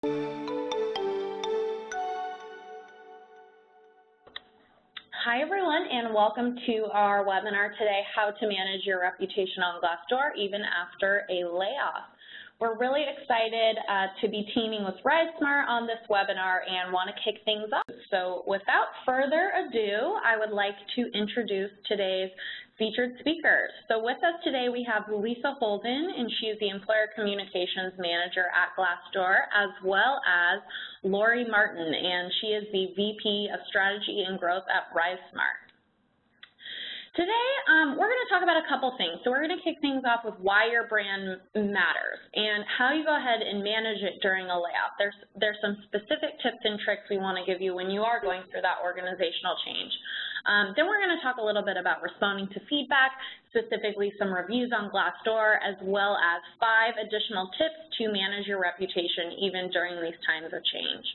Hi everyone, and welcome to our webinar today, How to Manage Your Reputation on Glassdoor Even After a Layoff. We're really excited to be teaming with RiseSmart on this webinar and want to kick things off. So without further ado, I would like to introduce today's featured speakers. So with us today we have Lisa Holden, and she is the Employer Communications Manager at Glassdoor, as well as Lori Martin, and she is the VP of Strategy and Growth at RiseSmart. Today, we're going to talk about a couple things. So we're going to kick things off with why your brand matters and how you go ahead and manage it during a layoff. There's some specific tips and tricks we want to give you when you are going through that organizational change. Then we're going to talk a little bit about responding to feedback, specifically some reviews on Glassdoor, as well as 5 additional tips to manage your reputation even during these times of change.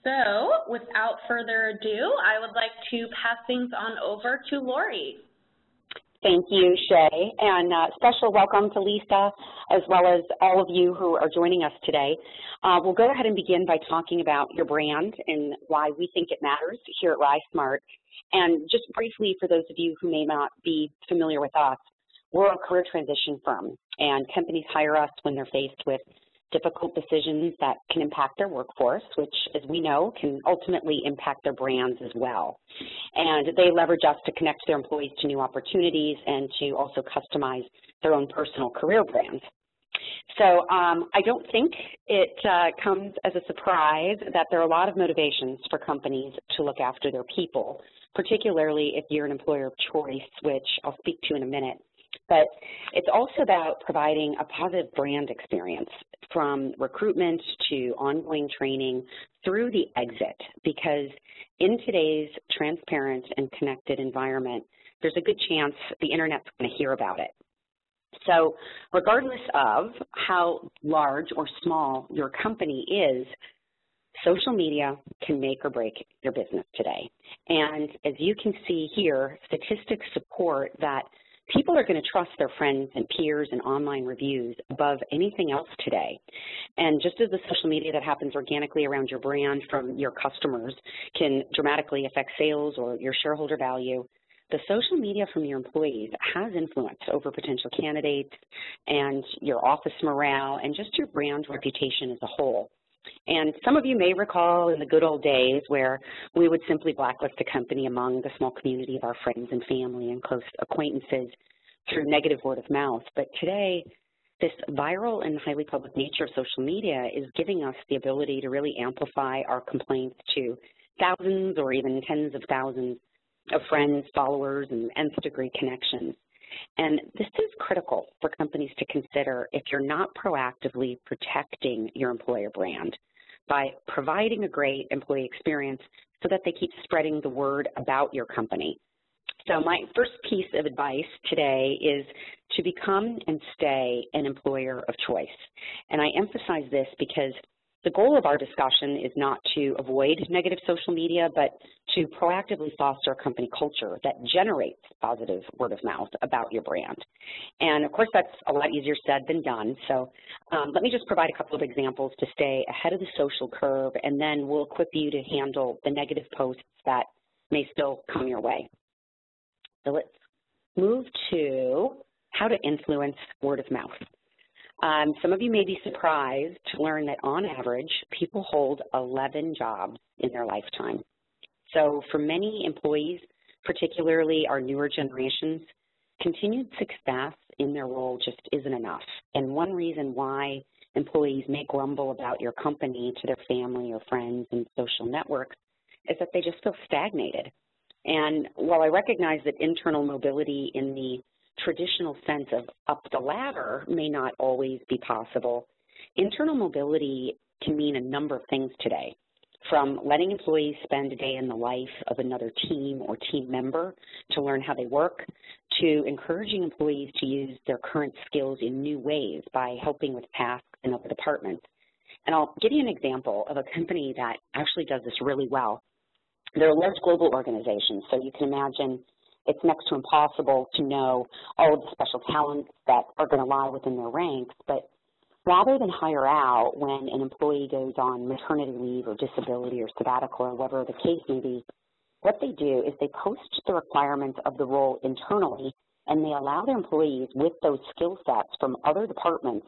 So, without further ado, I would like to pass things on over to Lori. Thank you, Shay, and special welcome to Lisa, as well as all of you who are joining us today. We'll go ahead and begin by talking about your brand and why we think it matters here at RiseSmart. And just briefly, for those of you who may not be familiar with us, we're a career transition firm, and companies hire us when they're faced with difficult decisions that can impact their workforce, which, as we know, can ultimately impact their brands as well. And they leverage us to connect their employees to new opportunities and to also customize their own personal career brands. So I don't think it comes as a surprise that there are a lot of motivations for companies to look after their people, particularly if you're an employer of choice, which I'll speak to in a minute. But it's also about providing a positive brand experience from recruitment to ongoing training through the exit, because in today's transparent and connected environment, there's a good chance the internet's going to hear about it. So regardless of how large or small your company is, social media can make or break your business today. And as you can see here, statistics support that people are going to trust their friends and peers and online reviews above anything else today. And just as the social media that happens organically around your brand from your customers can dramatically affect sales or your shareholder value, the social media from your employees has influence over potential candidates and your office morale and just your brand reputation as a whole. And some of you may recall in the good old days where we would simply blacklist a company among the small community of our friends and family and close acquaintances through negative word of mouth. But today, this viral and highly public nature of social media is giving us the ability to really amplify our complaints to thousands or even tens of thousands of friends, followers, and nth-degree connections. And this is critical for companies to consider if you're not proactively protecting your employer brand by providing a great employee experience so that they keep spreading the word about your company. So my first piece of advice today is to become and stay an employer of choice. And I emphasize this because the goal of our discussion is not to avoid negative social media, but to proactively foster a company culture that generates positive word of mouth about your brand. And of course, that's a lot easier said than done. So let me just provide a couple of examples to stay ahead of the social curve, and then we'll equip you to handle the negative posts that may still come your way. So let's move to how to influence word of mouth. Some of you may be surprised to learn that on average, people hold 11 jobs in their lifetime. So for many employees, particularly our newer generations, continued success in their role just isn't enough. And one reason why employees may grumble about your company to their family or friends and social networks is that they just feel stagnated. And while I recognize that internal mobility in the traditional sense of up the ladder may not always be possible, internal mobility can mean a number of things today, from letting employees spend a day in the life of another team or team member to learn how they work, to encouraging employees to use their current skills in new ways by helping with tasks in other departments. And I'll give you an example of a company that actually does this really well. They're a large global organization, so you can imagine it's next to impossible to know all of the special talents that are going to lie within their ranks, but rather than hire out when an employee goes on maternity leave or disability or sabbatical or whatever the case may be, what they do is they post the requirements of the role internally, and they allow their employees with those skill sets from other departments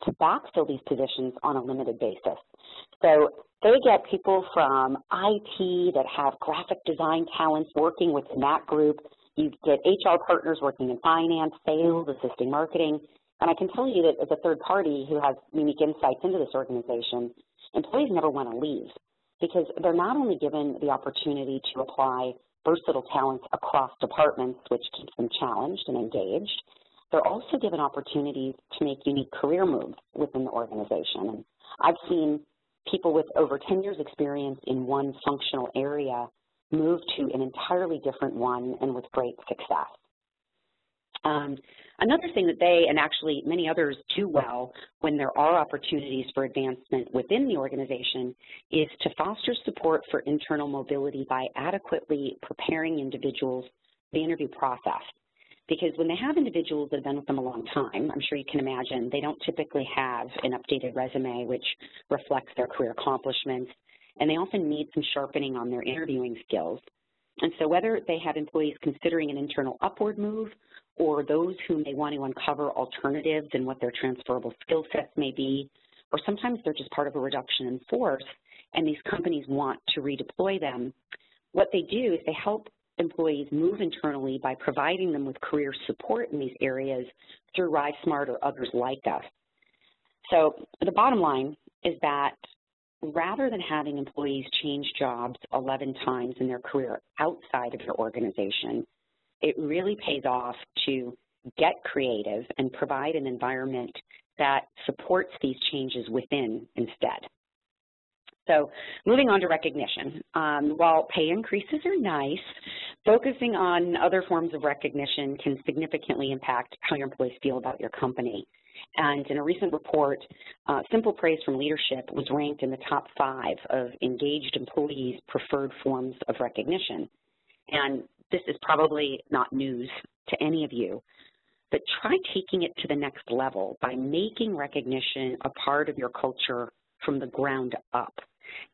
to backfill these positions on a limited basis. So they get people from IT that have graphic design talents working within that group. You get HR partners working in finance, sales, assisting marketing. And I can tell you that as a third party who has unique insights into this organization, employees never want to leave because they're not only given the opportunity to apply versatile talents across departments, which keeps them challenged and engaged, they're also given opportunities to make unique career moves within the organization. And I've seen people with over 10 years experience in one functional area move to an entirely different one and with great success. Another thing that they, and actually many others, do well when there are opportunities for advancement within the organization is to foster support for internal mobility by adequately preparing individuals for the interview process. Because when they have individuals that have been with them a long time, I'm sure you can imagine, they don't typically have an updated resume which reflects their career accomplishments, and they often need some sharpening on their interviewing skills. And so whether they have employees considering an internal upward move or those who may want to uncover alternatives in what their transferable skill sets may be, or sometimes they're just part of a reduction in force and these companies want to redeploy them, what they do is they help employees move internally by providing them with career support in these areas through RiseSmart or others like us. So the bottom line is that rather than having employees change jobs 11 times in their career outside of your organization, it really pays off to get creative and provide an environment that supports these changes within instead. So moving on to recognition. While pay increases are nice, focusing on other forms of recognition can significantly impact how your employees feel about your company. And in a recent report, simple praise from leadership was ranked in the top 5 of engaged employees' preferred forms of recognition. And this is probably not news to any of you, but try taking it to the next level by making recognition a part of your culture from the ground up.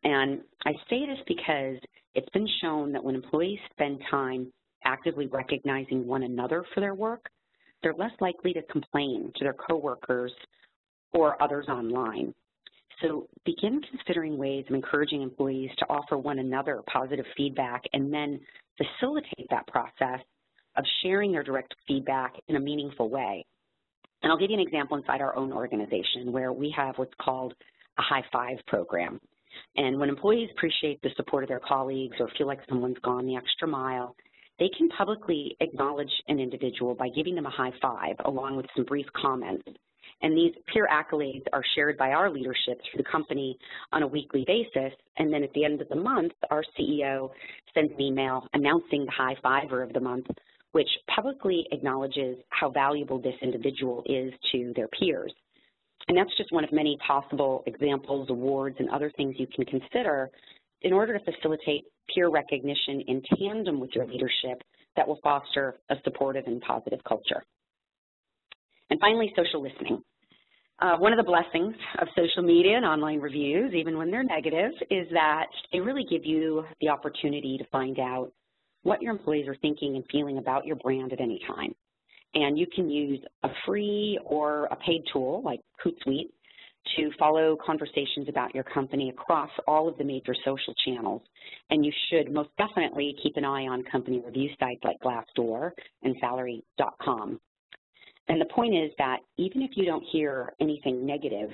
And I say this because it's been shown that when employees spend time actively recognizing one another for their work, they're less likely to complain to their coworkers or others online. So begin considering ways of encouraging employees to offer one another positive feedback and then facilitate that process of sharing their direct feedback in a meaningful way. And I'll give you an example inside our own organization where we have what's called a high five program. And when employees appreciate the support of their colleagues or feel like someone's gone the extra mile, they can publicly acknowledge an individual by giving them a high five along with some brief comments. And these peer accolades are shared by our leadership through the company on a weekly basis. And then at the end of the month, our CEO sends an email announcing the high fiver of the month, which publicly acknowledges how valuable this individual is to their peers. And that's just one of many possible examples, awards, and other things you can consider in order to facilitate peer recognition in tandem with your leadership that will foster a supportive and positive culture. And finally, social listening. One of the blessings of social media and online reviews, even when they're negative, is that they really give you the opportunity to find out what your employees are thinking and feeling about your brand at any time. And you can use a free or a paid tool like Hootsuite to follow conversations about your company across all of the major social channels. And you should most definitely keep an eye on company review sites like Glassdoor and Salary.com. And the point is that even if you don't hear anything negative,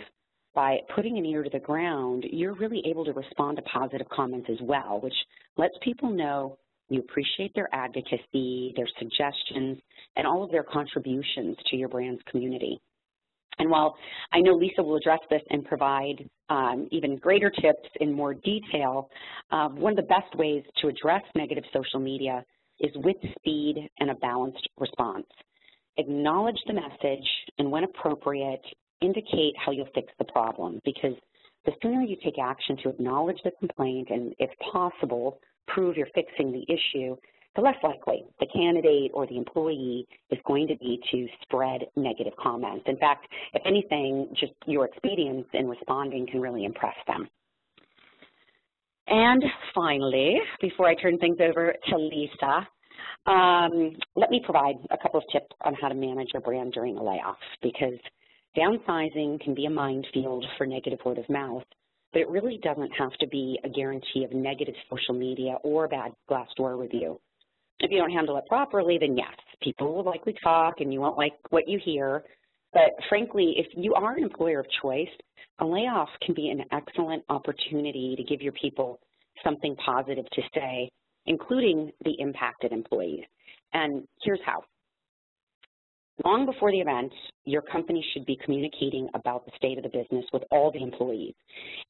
by putting an ear to the ground, you're really able to respond to positive comments as well, which lets people know you appreciate their advocacy, their suggestions, and all of their contributions to your brand's community. And while I know Lisa will address this and provide even greater tips in more detail, one of the best ways to address negative social media is with speed and a balanced response. Acknowledge the message, and when appropriate, indicate how you'll fix the problem, because the sooner you take action to acknowledge the complaint and, if possible, prove you're fixing the issue, the less likely the candidate or the employee is going to be to spread negative comments. In fact, if anything, just your experience in responding can really impress them. And finally, before I turn things over to Lisa, let me provide a couple of tips on how to manage your brand during a layoff, because downsizing can be a minefield for negative word of mouth, but it really doesn't have to be a guarantee of negative social media or a bad Glassdoor review. If you don't handle it properly, then yes, people will likely talk and you won't like what you hear. But frankly, if you are an employer of choice, a layoff can be an excellent opportunity to give your people something positive to say, including the impacted employees. And here's how. Long before the event, your company should be communicating about the state of the business with all the employees.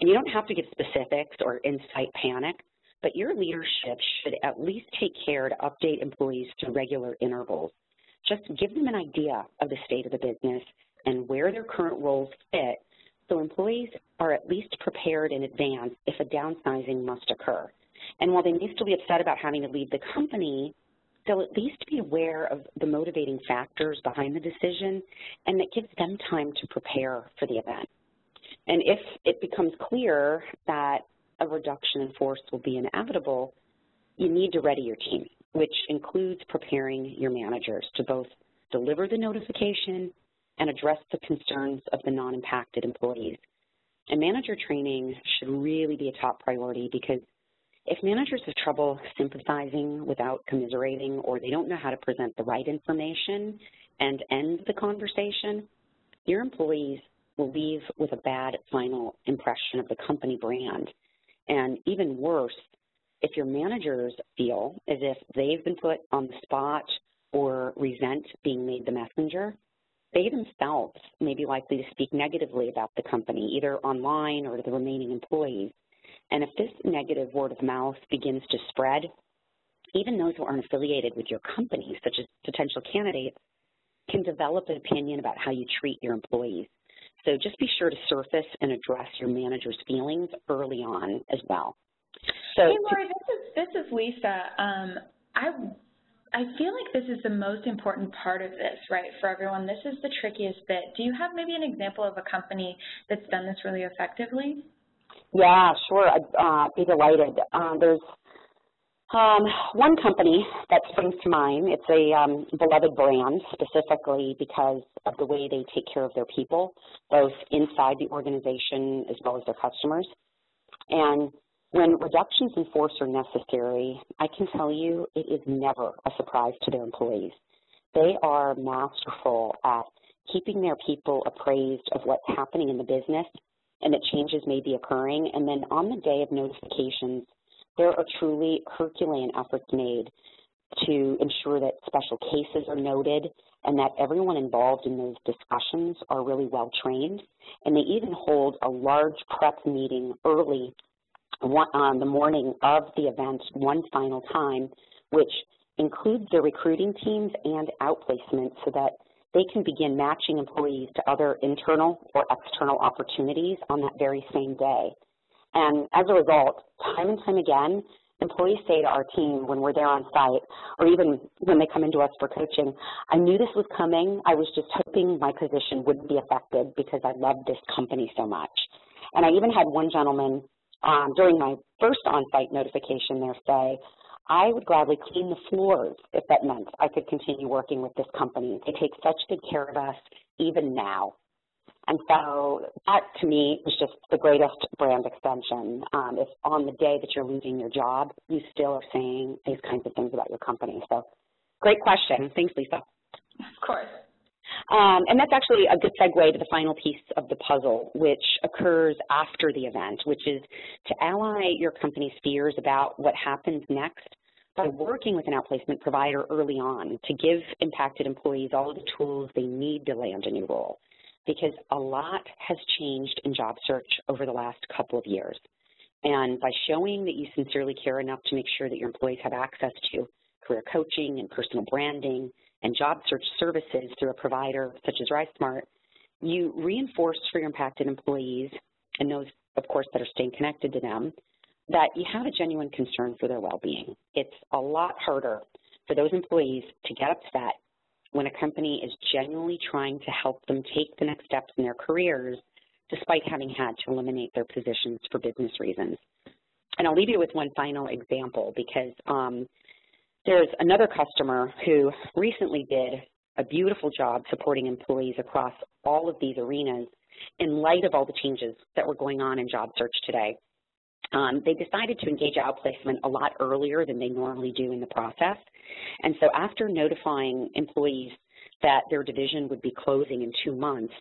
And you don't have to give specifics or incite panic, but your leadership should at least take care to update employees to regular intervals. Just give them an idea of the state of the business and where their current roles fit, so employees are at least prepared in advance if a downsizing must occur. And while they may still be upset about having to leave the company, they'll at least be aware of the motivating factors behind the decision, and that gives them time to prepare for the event. And if it becomes clear that a reduction in force will be inevitable, you need to ready your team, which includes preparing your managers to both deliver the notification and address the concerns of the non-impacted employees. And manager training should really be a top priority, because if managers have trouble sympathizing without commiserating, or they don't know how to present the right information and end the conversation, your employees will leave with a bad final impression of the company brand. And even worse, if your managers feel as if they've been put on the spot or resent being made the messenger, they themselves may be likely to speak negatively about the company, either online or to the remaining employees. And if this negative word of mouth begins to spread, even those who aren't affiliated with your company, such as potential candidates, can develop an opinion about how you treat your employees. So just be sure to surface and address your manager's feelings early on as well. So, hey, Lori, this is Lisa. I feel like this is the most important part of this, right, for everyone. This is the trickiest bit. Do you have maybe an example of a company that's done this really effectively? Yeah, sure. I'd be delighted. There's one company that springs to mind. It's a beloved brand, specifically because of the way they take care of their people, both inside the organization as well as their customers. And when reductions in force are necessary, I can tell you it is never a surprise to their employees. They are masterful at keeping their people appraised of what's happening in the business and that changes may be occurring. And then on the day of notifications, there are truly Herculean efforts made to ensure that special cases are noted and that everyone involved in those discussions are really well trained. And they even hold a large prep meeting early on the morning of the event one final time, which includes their recruiting teams and outplacements so that they can begin matching employees to other internal or external opportunities on that very same day. And as a result, time and time again, employees say to our team when we're there on site, or even when they come into us for coaching, I knew this was coming. I was just hoping my position wouldn't be affected because I love this company so much. And I even had one gentleman during my first on-site notification there say, I would gladly clean the floors if that meant I could continue working with this company. They take such good care of us even now. And so that, to me, is just the greatest brand extension. If on the day that you're losing your job, you still are saying these kinds of things about your company. So great question. Thanks, Lisa. Of course. And that's actually a good segue to the final piece of the puzzle, which occurs after the event, which is to ally your company's fears about what happens next by working with an outplacement provider early on to give impacted employees all of the tools they need to land a new role, because a lot has changed in job search over the last couple of years. And by showing that you sincerely care enough to make sure that your employees have access to career coaching and personal branding and job search services through a provider such as RiseSmart, you reinforce for your impacted employees and those, of course, that are staying connected to them, that you have a genuine concern for their well-being. It's a lot harder for those employees to get upset when a company is genuinely trying to help them take the next steps in their careers despite having had to eliminate their positions for business reasons. And I'll leave you with one final example because there's another customer who recently did a beautiful job supporting employees across all of these arenas in light of all the changes that were going on in job search today. They decided to engage outplacement a lot earlier than they normally do in the process. And so after notifying employees that their division would be closing in 2 months,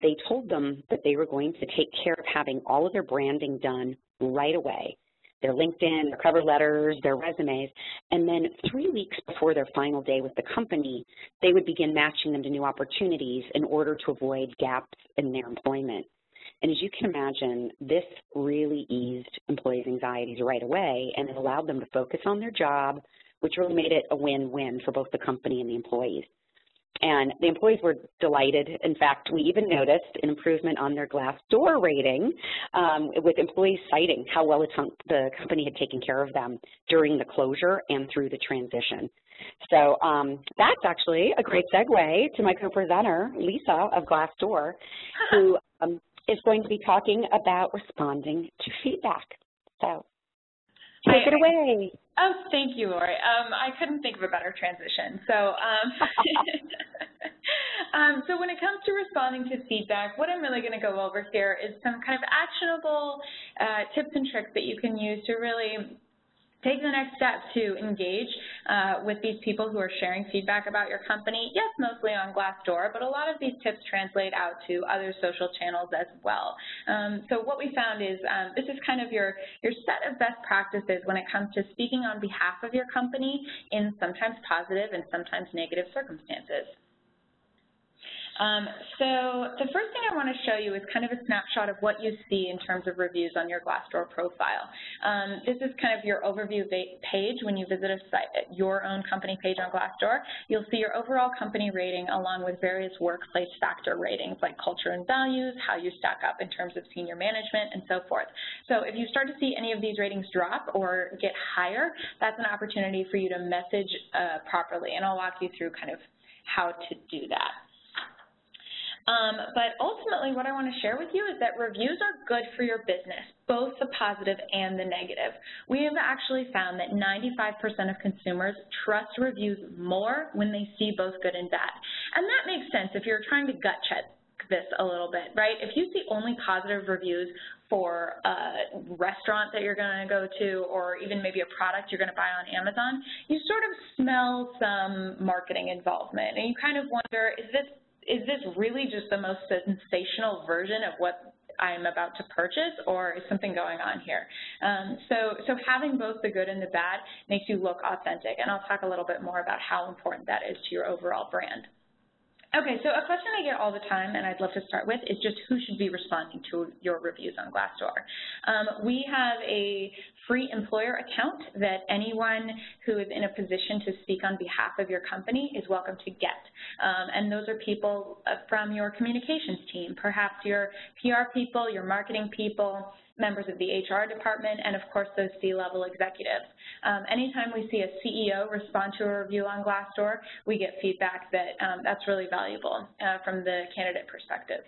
they told them that they were going to take care of having all of their branding done right away, their LinkedIn, their cover letters, their resumes, and then 3 weeks before their final day with the company, they would begin matching them to new opportunities in order to avoid gaps in their employment. And as you can imagine, this really eased employees' anxieties right away, and it allowed them to focus on their job, which really made it a win-win for both the company and the employees. And the employees were delighted. In fact, we even noticed an improvement on their Glassdoor rating with employees citing how well the company had taken care of them during the closure and through the transition. So that's actually a great segue to my co-presenter, Lisa of Glassdoor, who is going to be talking about responding to feedback. So take it away. Oh, thank you, Lori. I couldn't think of a better transition. So, so when it comes to responding to feedback, what I'm really going to go over here is some kind of actionable tips and tricks that you can use to really take the next step to engage with these people who are sharing feedback about your company. Yes, mostly on Glassdoor, but a lot of these tips translate out to other social channels as well. So what we found is this is kind of your set of best practices when it comes to speaking on behalf of your company in sometimes positive and sometimes negative circumstances. So the first thing I want to show you is kind of a snapshot of what you see in terms of reviews on your Glassdoor profile. This is kind of your overview page when you visit a site, your own company page on Glassdoor. You'll see your overall company rating along with various workplace factor ratings like culture and values, how you stack up in terms of senior management, and so forth. So if you start to see any of these ratings drop or get higher, that's an opportunity for you to message properly, and I'll walk you through kind of how to do that. But ultimately, what I want to share with you is that reviews are good for your business, both the positive and the negative. We have actually found that 95% of consumers trust reviews more when they see both good and bad. And that makes sense if you're trying to gut check this a little bit, right? If you see only positive reviews for a restaurant that you're going to go to or even maybe a product you're going to buy on Amazon, you sort of smell some marketing involvement, and you kind of wonder, is this really just the most sensational version of what I'm about to purchase, or is something going on here? So having both the good and the bad makes you look authentic, and I'll talk a little bit more about how important that is to your overall brand. Okay, so a question I get all the time, and I'd love to start with, is just who should be responding to your reviews on Glassdoor. We have a free employer account that anyone who is in a position to speak on behalf of your company is welcome to get. And those are people from your communications team, perhaps your PR people, your marketing people, members of the HR department, and of course those C-level executives. Anytime we see a CEO respond to a review on Glassdoor, we get feedback that that's really valuable from the candidate perspective.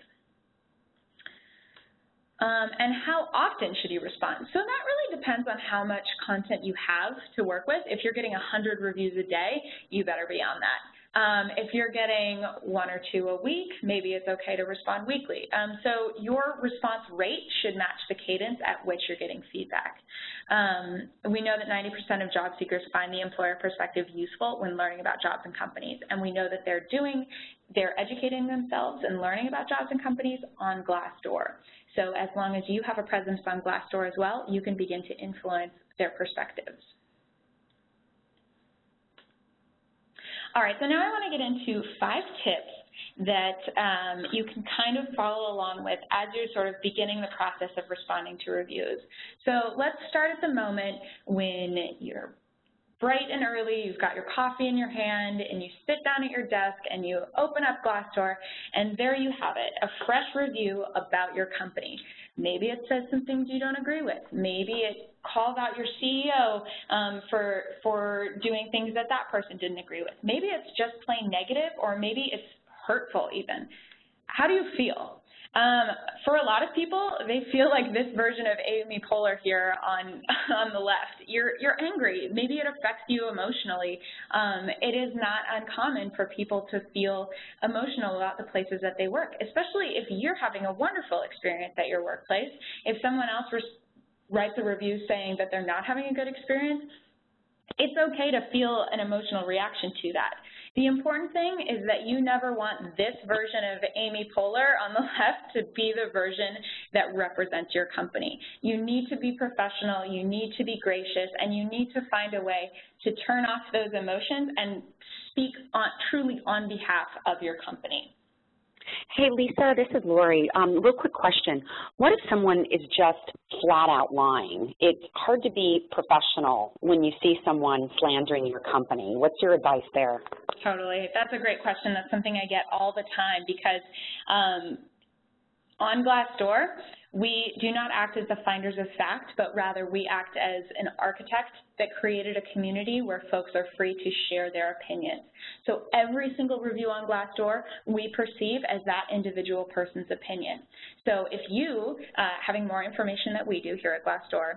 And how often should you respond? So that really depends on how much content you have to work with. If you're getting 100 reviews a day, you better be on that. If you're getting 1 or 2 a week, maybe it's okay to respond weekly. So your response rate should match the cadence at which you're getting feedback. We know that 90% of job seekers find the employer perspective useful when learning about jobs and companies, and we know that they're educating themselves and learning about jobs and companies on Glassdoor. So as long as you have a presence on Glassdoor as well, you can begin to influence their perspectives. All right, so now I want to get into 5 tips that you can kind of follow along with as you're sort of beginning the process of responding to reviews. So let's start at the moment when you're bright and early, you've got your coffee in your hand, and you sit down at your desk and you open up Glassdoor, and there you have it, a fresh review about your company. Maybe it says some things you don't agree with. Maybe it calls out your CEO for doing things that that person didn't agree with. Maybe it's just plain negative, or maybe it's hurtful even. How do you feel? For a lot of people, they feel like this version of Amy Poehler here on the left. You're angry. Maybe it affects you emotionally. It is not uncommon for people to feel emotional about the places that they work, especially if you're having a wonderful experience at your workplace. If someone else writes a review saying that they're not having a good experience, it's okay to feel an emotional reaction to that. The important thing is that you never want this version of Amy Poehler on the left to be the version that represents your company. You need to be professional, you need to be gracious, and you need to find a way to turn off those emotions and speak truly on behalf of your company. Hey, Lisa, this is Lori. Real quick question. What if someone is just flat out lying? It's hard to be professional when you see someone slandering your company. What's your advice there? Totally. That's a great question. That's something I get all the time because on Glassdoor, we do not act as the finders of fact, but rather we act as an architect that created a community where folks are free to share their opinions. So every single review on Glassdoor we perceive as that individual person's opinion. So if you, having more information that we do here at Glassdoor,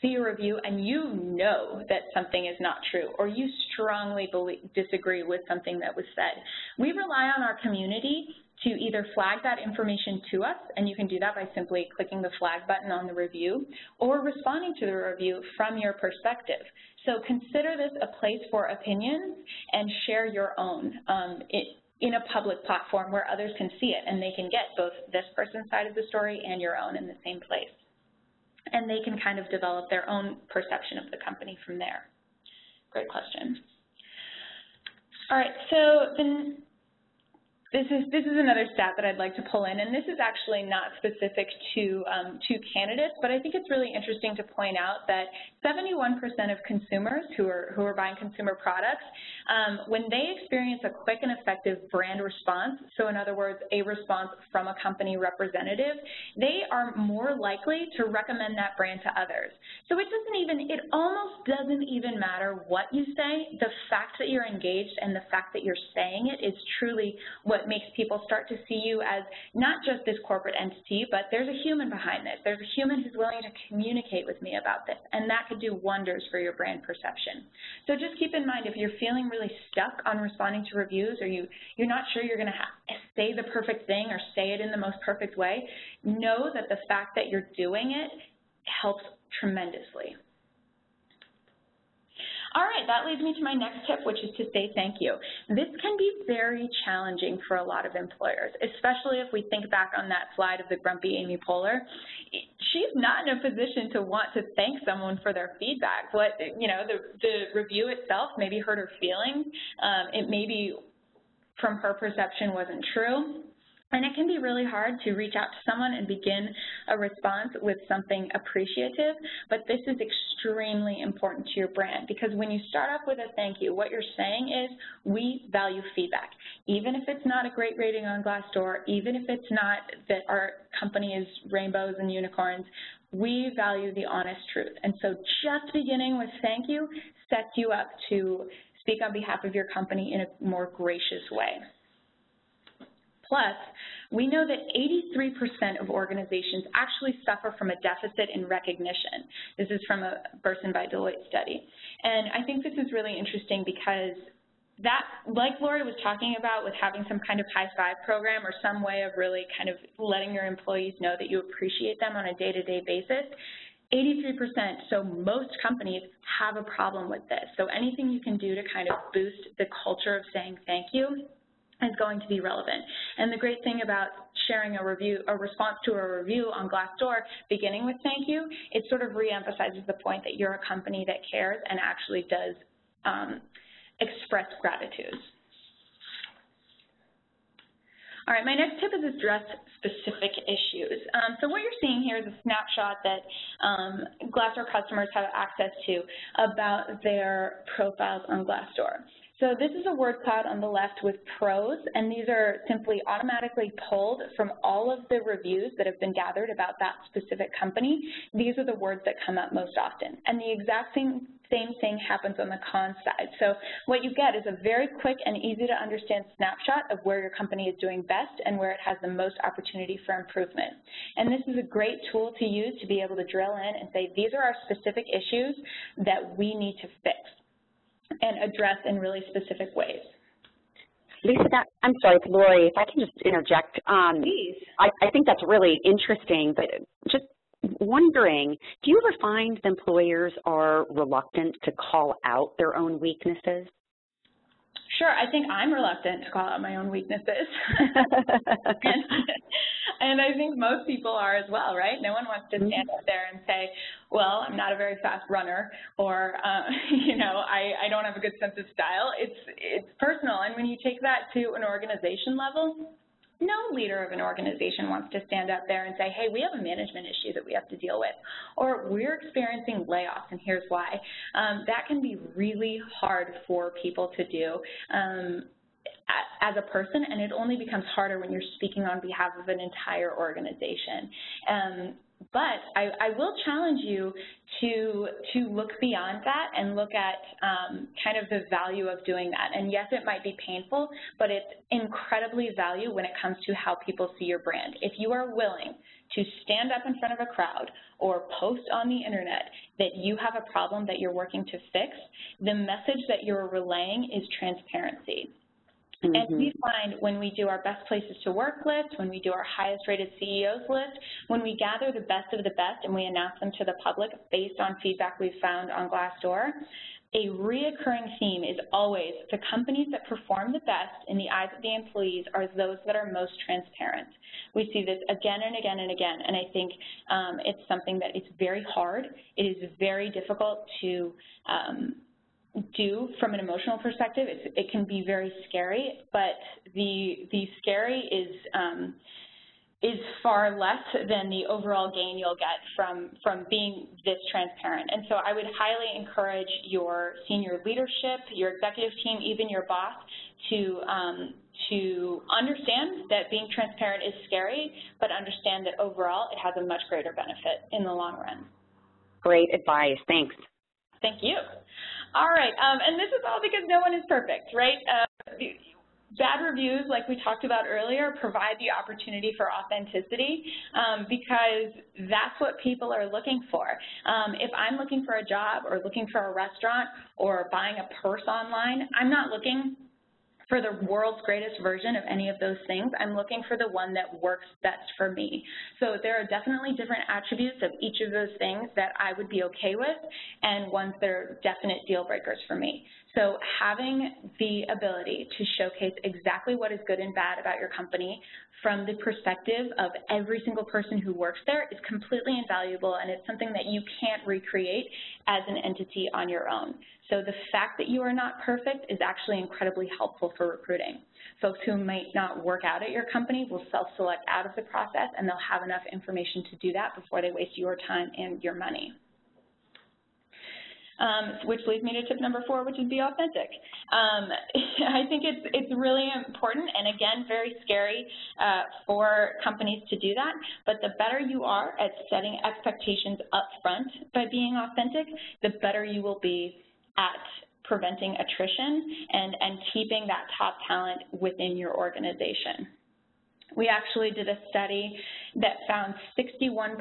see a review and you know that something is not true, or you strongly disagree with something that was said, we rely on our community to either flag that information to us, and you can do that by simply clicking the flag button on the review, or responding to the review from your perspective. So consider this a place for opinions and share your own in a public platform where others can see it and they can get both this person's side of the story and your own in the same place. And they can kind of develop their own perception of the company from there. Great question. All right, so then this is another stat that I'd like to pull in, and this is actually not specific to candidates, but I think it's really interesting to point out that 71% of consumers who are buying consumer products, when they experience a quick and effective brand response, so in other words, a response from a company representative, they are more likely to recommend that brand to others. So it almost doesn't even matter what you say. The fact that you're engaged and the fact that you're saying it is truly what makes people start to see you as not just this corporate entity, but there's a human behind this. There's a human who's willing to communicate with me about this, and that could do wonders for your brand perception. So just keep in mind, if you're feeling really stuck on responding to reviews, or you're not sure you're going to say the perfect thing or say it in the most perfect way, know that the fact that you're doing it helps tremendously. All right, that leads me to my next tip, which is to say thank you. This can be very challenging for a lot of employers, especially if we think back on that slide of the grumpy Amy Poehler. She's not in a position to want to thank someone for their feedback. The review itself maybe hurt her feelings. It maybe, from her perception, wasn't true. And it can be really hard to reach out to someone and begin a response with something appreciative, but this is extremely important to your brand, because when you start off with a thank you, what you're saying is we value feedback. Even if it's not a great rating on Glassdoor, even if it's not that our company is rainbows and unicorns, we value the honest truth. And so just beginning with thank you sets you up to speak on behalf of your company in a more gracious way. Plus, we know that 83% of organizations actually suffer from a deficit in recognition. This is from a Burson by Deloitte study. And I think this is really interesting because that, like Lori was talking about with having some kind of high-five program or some way of really kind of letting your employees know that you appreciate them on a day-to-day basis, 83%, so most companies have a problem with this. So anything you can do to kind of boost the culture of saying thank you is going to be relevant. And the great thing about sharing a response to a review on Glassdoor, beginning with thank you, it sort of reemphasizes the point that you're a company that cares and actually does express gratitude. All right, my next tip is address specific issues. So what you're seeing here is a snapshot that Glassdoor customers have access to about their profiles on Glassdoor. So this is a word cloud on the left with pros, and these are simply automatically pulled from all of the reviews that have been gathered about that specific company. These are the words that come up most often. And the exact same thing happens on the cons side. So what you get is a very quick and easy to understand snapshot of where your company is doing best and where it has the most opportunity for improvement. And this is a great tool to use to be able to drill in and say, these are our specific issues that we need to fix and address in really specific ways. Lisa, I'm sorry, Lori, if I can just interject. Please. I think that's really interesting, but just wondering, do you ever find that employers are reluctant to call out their own weaknesses? Sure, I think I'm reluctant to call out my own weaknesses. and I think most people are as well, right? No one wants to stand up there and say, well, I'm not a very fast runner, or, you know, I don't have a good sense of style. It's personal, and when you take that to an organization level, no leader of an organization wants to stand up there and say, hey, we have a management issue that we have to deal with, or we're experiencing layoffs and here's why. That can be really hard for people to do as a person, and it only becomes harder when you're speaking on behalf of an entire organization. But I will challenge you to look beyond that and look at kind of the value of doing that. And yes, it might be painful, but it's incredibly valuable when it comes to how people see your brand. If you are willing to stand up in front of a crowd or post on the internet that you have a problem that you're working to fix, the message that you're relaying is transparency. And we find when we do our best places to work list, when we do our highest rated CEOs list, when we gather the best of the best and we announce them to the public based on feedback we've found on Glassdoor, a reoccurring theme is always the companies that perform the best in the eyes of the employees are those that are most transparent. We see this again and again and again, and I think it's something that it's very hard. It is very difficult to do from an emotional perspective. It can be very scary, but the scary is far less than the overall gain you'll get from being this transparent. And so I would highly encourage your senior leadership, your executive team, even your boss to understand that being transparent is scary, but understand that overall it has a much greater benefit in the long run. Great advice. Thanks. Thank you. All right, and this is all because no one is perfect, right? Bad reviews, like we talked about earlier, provide the opportunity for authenticity because that's what people are looking for. If I'm looking for a job or looking for a restaurant or buying a purse online, I'm not looking for the world's greatest version of any of those things. I'm looking for the one that works best for me. So there are definitely different attributes of each of those things that I would be okay with and ones that are definite deal breakers for me. So having the ability to showcase exactly what is good and bad about your company from the perspective of every single person who works there is completely invaluable, and it's something that you can't recreate as an entity on your own. So the fact that you are not perfect is actually incredibly helpful for recruiting. Folks who might not work out at your company will self-select out of the process, and they'll have enough information to do that before they waste your time and your money. Which leads me to tip number 4, which is be authentic. I think it's really important and, again, very scary for companies to do that, but the better you are at setting expectations up front by being authentic, the better you will be at preventing attrition and keeping that top talent within your organization. We actually did a study that found 61%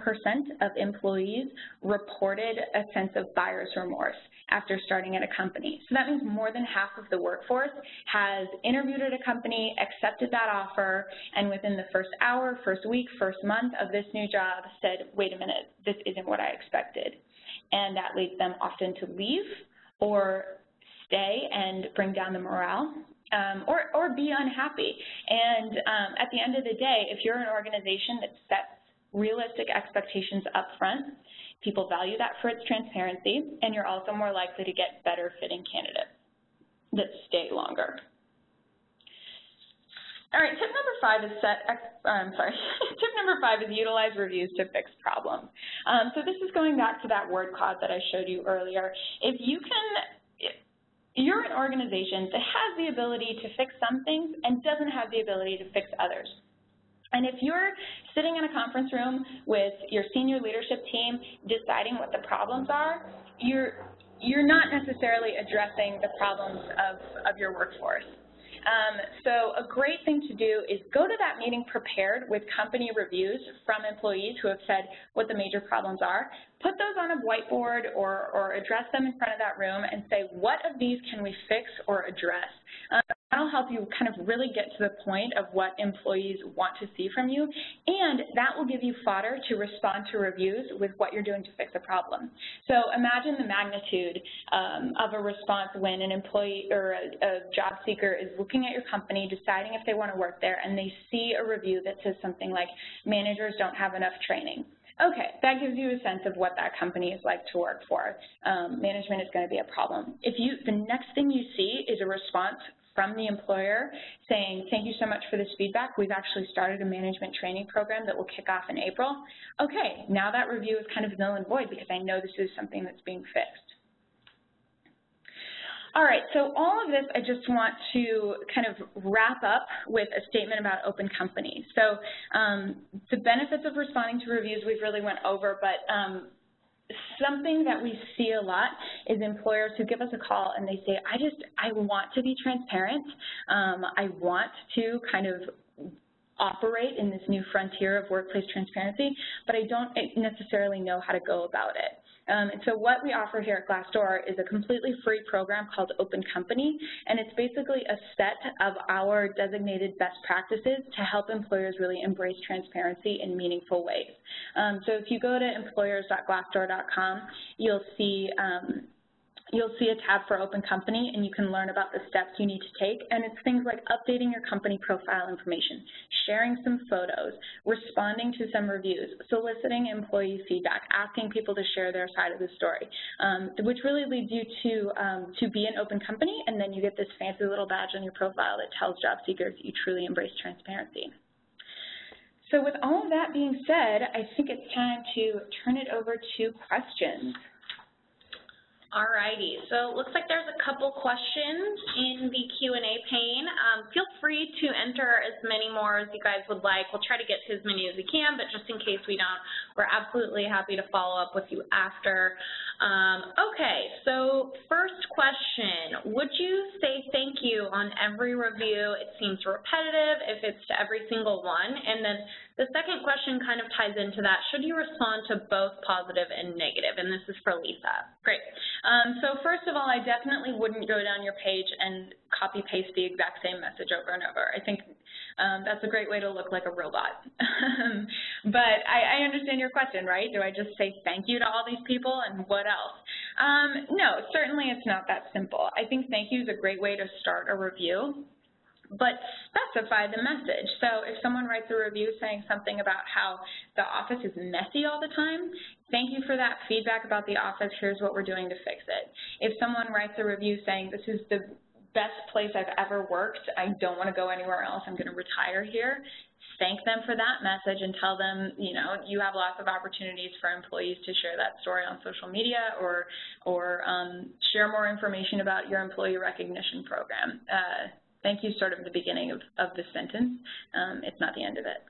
of employees reported a sense of buyer's remorse after starting at a company. So that means more than half of the workforce has interviewed at a company, accepted that offer, and within the first hour, first week, first month of this new job said, wait a minute, this isn't what I expected. And that leads them often to leave or stay and bring down the morale. Or be unhappy. And at the end of the day, if you're an organization that sets realistic expectations up front, people value that for its transparency, and you're also more likely to get better fitting candidates that stay longer. All right, tip number 5 is tip number 5 is utilize reviews to fix problems. So this is going back to that word cloud that I showed you earlier. If you can you're an organization that has the ability to fix some things and doesn't have the ability to fix others. And if you're sitting in a conference room with your senior leadership team deciding what the problems are, you're not necessarily addressing the problems of your workforce. So a great thing to do is go to that meeting prepared with company reviews from employees who have said what the major problems are. Put those on a whiteboard or address them in front of that room and say, what of these can we fix or address? That'll help you kind of really get to the point of what employees want to see from you, and that will give you fodder to respond to reviews with what you're doing to fix a problem. So imagine the magnitude of a response when an employee or a job seeker is looking at your company, deciding if they want to work there, and they see a review that says something like, managers don't have enough training. Okay, that gives you a sense of what that company is like to work for. Management is going to be a problem. If the next thing you see is a response from the employer saying, thank you so much for this feedback. We've actually started a management training program that will kick off in April. Okay, now that review is kind of null and void because I know this is something that's being fixed. All right, so all of this I just want to kind of wrap up with a statement about open company. So the benefits of responding to reviews we've really went over, but something that we see a lot is employers who give us a call and they say, I want to be transparent. I want to kind of operate in this new frontier of workplace transparency, but I don't necessarily know how to go about it. And so what we offer here at Glassdoor is a completely free program called Open Company, and it's basically a set of our designated best practices to help employers really embrace transparency in meaningful ways. So if you go to employers.glassdoor.com, you'll see a tab for Open Company, and you can learn about the steps you need to take, and it's things like updating your company profile information, sharing some photos, responding to some reviews, soliciting employee feedback, asking people to share their side of the story, which really leads you to be an open company, and then you get this fancy little badge on your profile that tells job seekers you truly embrace transparency. So with all of that being said, I think it's time to turn it over to questions. Alrighty, so it looks like there's a couple questions in the Q&A pane. Feel free to enter as many more as you guys would like. We'll try to get to as many as we can, but just in case we don't, we're absolutely happy to follow up with you after. Okay, so first question, would you say thank you on every review? It seems repetitive if it's to every single one. And then the second question kind of ties into that. Should you respond to both positive and negative? And this is for Lisa. Great. So first of all, I definitely wouldn't go down your page and copy-paste the exact same message over and over. I think that's a great way to look like a robot. But I understand your question, right? Do I just say thank you to all these people and what else? No, certainly it's not that simple. I think thank you is a great way to start a review, but specify the message. So if someone writes a review saying something about how the office is messy all the time, thank you for that feedback about the office, here's what we're doing to fix it. If someone writes a review saying this is the best place I've ever worked, I don't want to go anywhere else, I'm going to retire here, thank them for that message and tell them, you know, you have lots of opportunities for employees to share that story on social media or share more information about your employee recognition program. Thank you sort of the beginning of the sentence. It's not the end of it.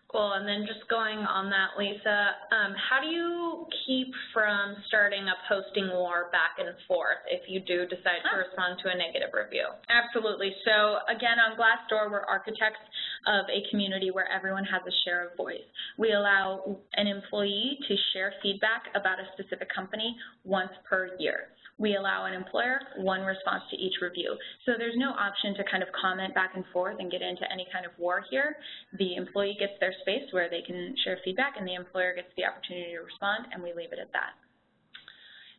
Cool, and then just going on that, Lisa, how do you keep from starting a posting war back and forth if you do decide to respond to a negative review? Absolutely. So again, on Glassdoor, we're architects of a community where everyone has a share of voice. We allow an employee to share feedback about a specific company once per year. We allow an employer one response to each review. So there's no option to kind of comment back and forth and get into any kind of war here. The employee gets their space where they can share feedback, and the employer gets the opportunity to respond, and we leave it at that.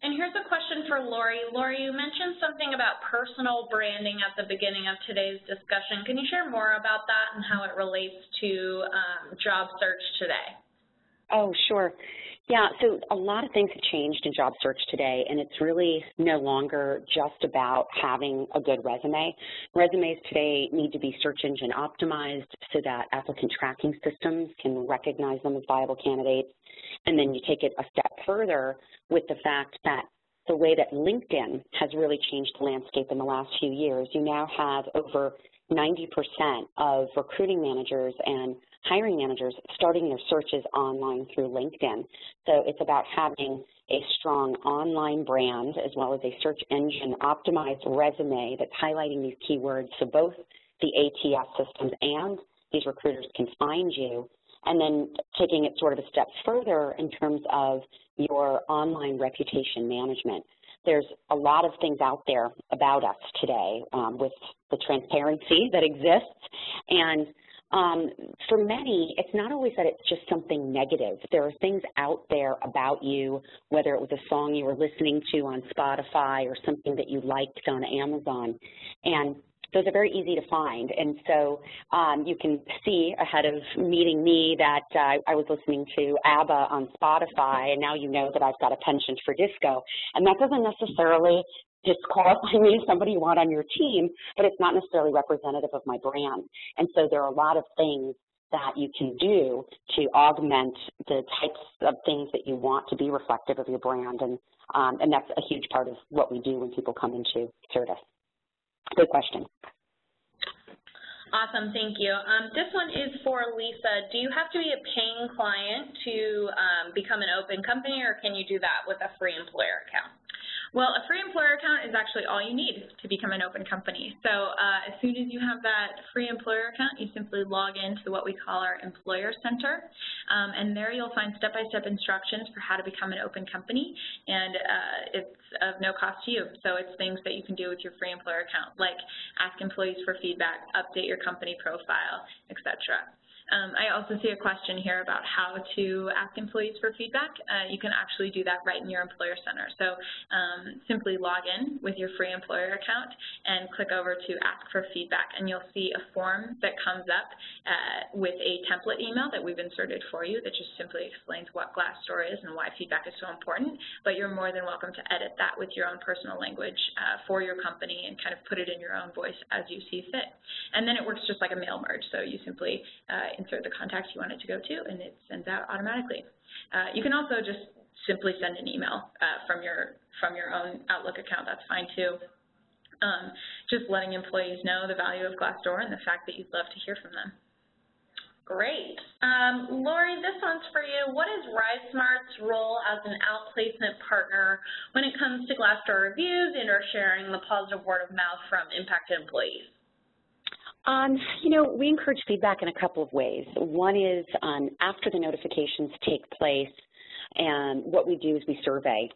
And here's a question for Lori. Lori, you mentioned something about personal branding at the beginning of today's discussion. Can you share more about that and how it relates to job search today? Oh, sure. Yeah, so a lot of things have changed in job search today, and it's really no longer just about having a good resume. Resumes today need to be search engine optimized so that applicant tracking systems can recognize them as viable candidates. And then you take it a step further with the fact that the way that LinkedIn has really changed the landscape in the last few years. You now have over 90% of recruiting managers and hiring managers starting their searches online through LinkedIn. So it's about having a strong online brand as well as a search engine optimized resume that's highlighting these keywords so both the ATS systems and these recruiters can find you, and then taking it sort of a step further in terms of your online reputation management. There's a lot of things out there about us today with the transparency that exists, and for many, it's not always that it's just something negative. There are things out there about you, whether it was a song you were listening to on Spotify or something that you liked on Amazon, and those are very easy to find. And so you can see ahead of meeting me that I was listening to ABBA on Spotify, and now you know that I've got a penchant for disco. And that doesn't necessarily disqualify me as somebody you want on your team, but it's not necessarily representative of my brand. And so there are a lot of things that you can do to augment the types of things that you want to be reflective of your brand. And that's a huge part of what we do when people come into service. Good question. Awesome, thank you. This one is for Lisa. Do you have to be a paying client to become an open company, or can you do that with a free employer account? Well, a free employer account is actually all you need to become an open company. So as soon as you have that free employer account, you simply log into what we call our Employer Center, and there you'll find step-by-step instructions for how to become an open company, and it's of no cost to you. So it's things that you can do with your free employer account, like ask employees for feedback, update your company profile, etc. I also see a question here about how to ask employees for feedback. You can actually do that right in your Employer Center. So simply log in with your free employer account and click over to ask for feedback, and you'll see a form that comes up with a template email that we've inserted for you that just simply explains what Glassdoor is and why feedback is so important, but you're more than welcome to edit that with your own personal language for your company and kind of put it in your own voice as you see fit. And then it works just like a mail merge, so you simply insert the contacts you want it to go to, and it sends out automatically. You can also just simply send an email from your own Outlook account. That's fine too. Just letting employees know the value of Glassdoor and the fact that you'd love to hear from them. Great. Lori, this one's for you. What is RiseSmart's role as an outplacement partner when it comes to Glassdoor reviews and or sharing the positive word of mouth from impacted employees? You know, we encourage feedback in a couple of ways. One is after the notifications take place, and what we do is we survey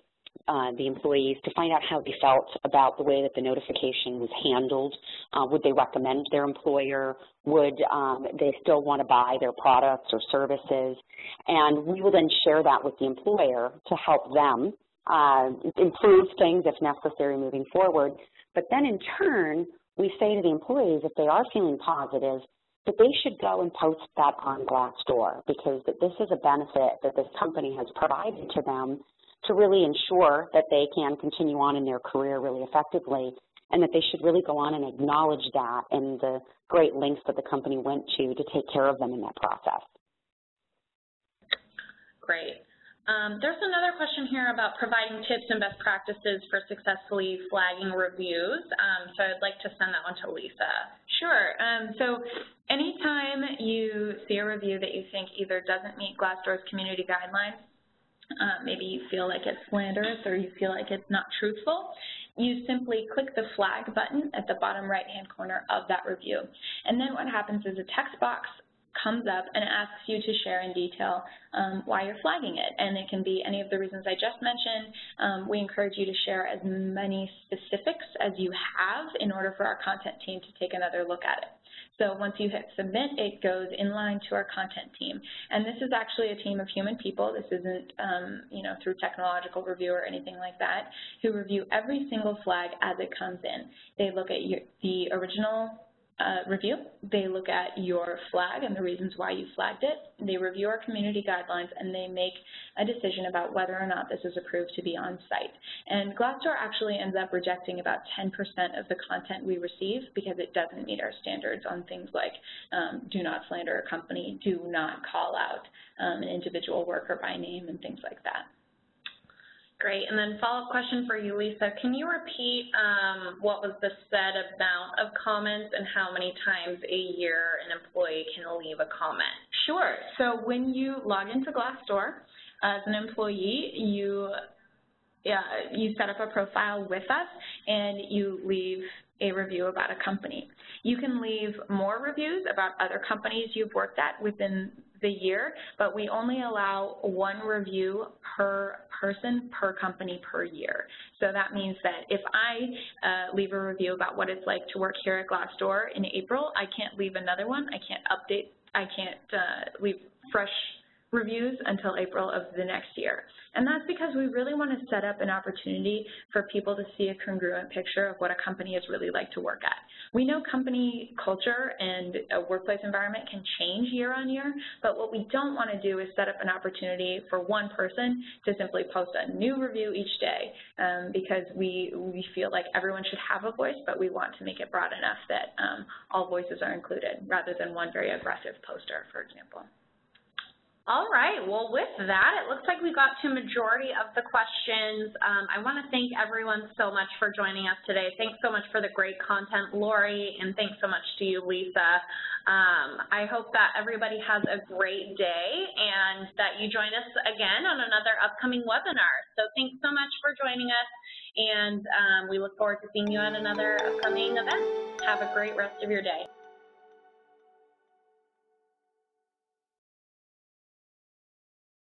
the employees to find out how they felt about the way that the notification was handled. Would they recommend their employer? Would they still want to buy their products or services? And we will then share that with the employer to help them improve things if necessary moving forward. But then in turn, we say to the employees, if they are feeling positive, that they should go and post that on Glassdoor, because this is a benefit that this company has provided to them to really ensure that they can continue on in their career really effectively, and that they should really go on and acknowledge that and the great lengths that the company went to take care of them in that process. Great. There's another question here about providing tips and best practices for successfully flagging reviews. So I'd like to send that one to Lisa. Sure. So anytime you see a review that you think either doesn't meet Glassdoor's community guidelines, maybe you feel like it's slanderous or you feel like it's not truthful, you simply click the flag button at the bottom right-hand corner of that review. And then what happens is a text box comes up and asks you to share in detail why you're flagging it. And it can be any of the reasons I just mentioned. We encourage you to share as many specifics as you have in order for our content team to take another look at it. So once you hit submit, it goes in line to our content team. And this is actually a team of human people. This isn't, through technological review or anything like that, who review every single flag as it comes in. They look at the original review, they look at your flag and the reasons why you flagged it, they review our community guidelines, and they make a decision about whether or not this is approved to be on site. And Glassdoor actually ends up rejecting about 10% of the content we receive because it doesn't meet our standards on things like do not slander a company, do not call out an individual worker by name, and things like that. Great. And then follow-up question for you, Lisa. Can you repeat what was the set amount of comments and how many times a year an employee can leave a comment? Sure. So when you log into Glassdoor as an employee, you set up a profile with us and you leave a review about a company. You can leave more reviews about other companies you've worked at within the year, but we only allow one review per person, per company, per year. So that means that if I leave a review about what it's like to work here at Glassdoor in April, I can't leave another one. I can't leave fresh reviews until April of the next year. And that's because we really want to set up an opportunity for people to see a congruent picture of what a company is really like to work at. We know company culture and a workplace environment can change year on year, but what we don't want to do is set up an opportunity for one person to simply post a new review each day because we feel like everyone should have a voice, but we want to make it broad enough that all voices are included rather than one very aggressive poster, for example. All right, well, with that, it looks like we got to a majority of the questions. I want to thank everyone so much for joining us today. Thanks so much for the great content, Lori, and thanks so much to you, Lisa. I hope that everybody has a great day and that you join us again on another upcoming webinar. So thanks so much for joining us, and we look forward to seeing you at another upcoming event. Have a great rest of your day.